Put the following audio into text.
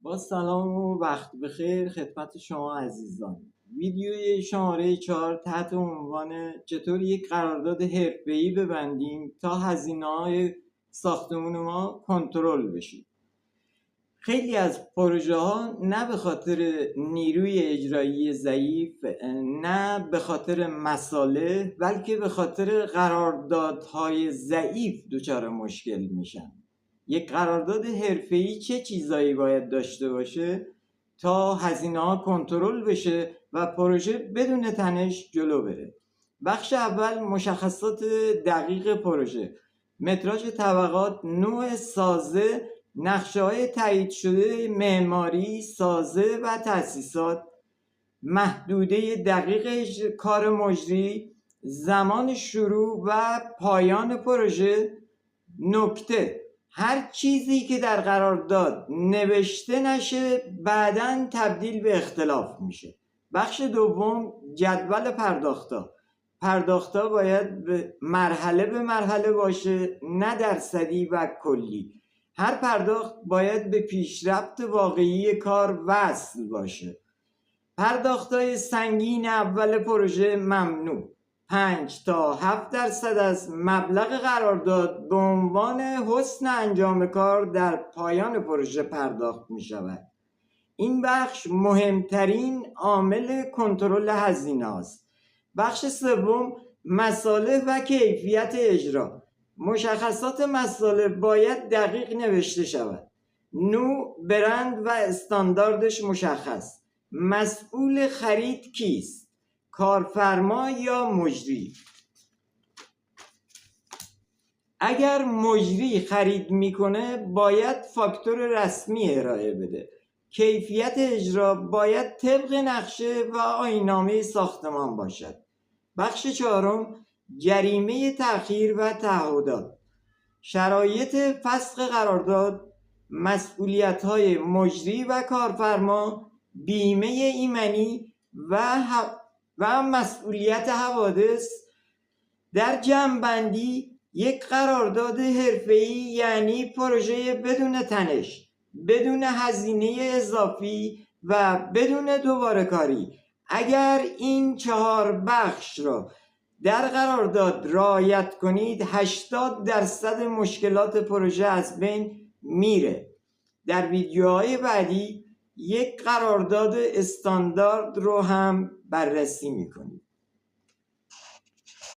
با سلام و وقت بخیر خدمت شما عزیزان. ویدیوی شماره 4 تحت عنوان چطور یک قرارداد حرفه‌ای ببندیم تا هزینه‌های ساختمون ما کنترل بشه. خیلی از پروژه ها نه به خاطر نیروی اجرایی ضعیف، نه به خاطر مصالح، بلکه به خاطر قراردادهای ضعیف دچار مشکل میشن. یک قرارداد حرفه‌ای چه چیزایی باید داشته باشه تا هزینه‌ها کنترل بشه و پروژه بدون تنش جلو بره؟ بخش اول مشخصات دقیق پروژه، متراژ طبقات، نوع سازه، نقشه‌های تایید شده معماری، سازه و تأسیسات، محدوده دقیق کار مجری، زمان شروع و پایان پروژه. نکته: هر چیزی که در قرارداد نوشته نشه بعداً تبدیل به اختلاف میشه. بخش دوم جدول پرداخت‌ها باید به مرحله باشه، نه درصدی و کلی. هر پرداخت باید به پیشرفت واقعی کار وصل باشه. پرداخت‌های سنگین اول پروژه ممنوع. 5 تا 7% از مبلغ قرارداد به عنوان حسن انجام کار در پایان پروژه پرداخت می شود. این بخش مهمترین عامل کنترل هزینه است. بخش سوم مصالح و کیفیت اجرا. مشخصات مصالح باید دقیق نوشته شود. نوع، برند و استانداردش مشخص. مسئول خرید کیست؟ کارفرما یا مجری؟ اگر مجری خرید میکنه باید فاکتور رسمی ارائه بده. کیفیت اجرا باید طبق نقشه و آیین‌نامه ساختمان باشد. بخش چهارم جریمه تأخیر و تعهدات. شرایط فسخ قرارداد، مسئولیت‌های مجری و کارفرما، بیمه ایمنی و مسئولیت حوادث. در جمع‌بندی یک قرارداد حرفه‌ای یعنی پروژه بدون تنش، بدون هزینه اضافی و بدون دوباره کاری. اگر این 4 بخش را در قرارداد رعایت کنید 80% مشکلات پروژه از بین میره. در ویدیوهای بعدی یک قرارداد استاندارد رو هم بررسی میکنیم.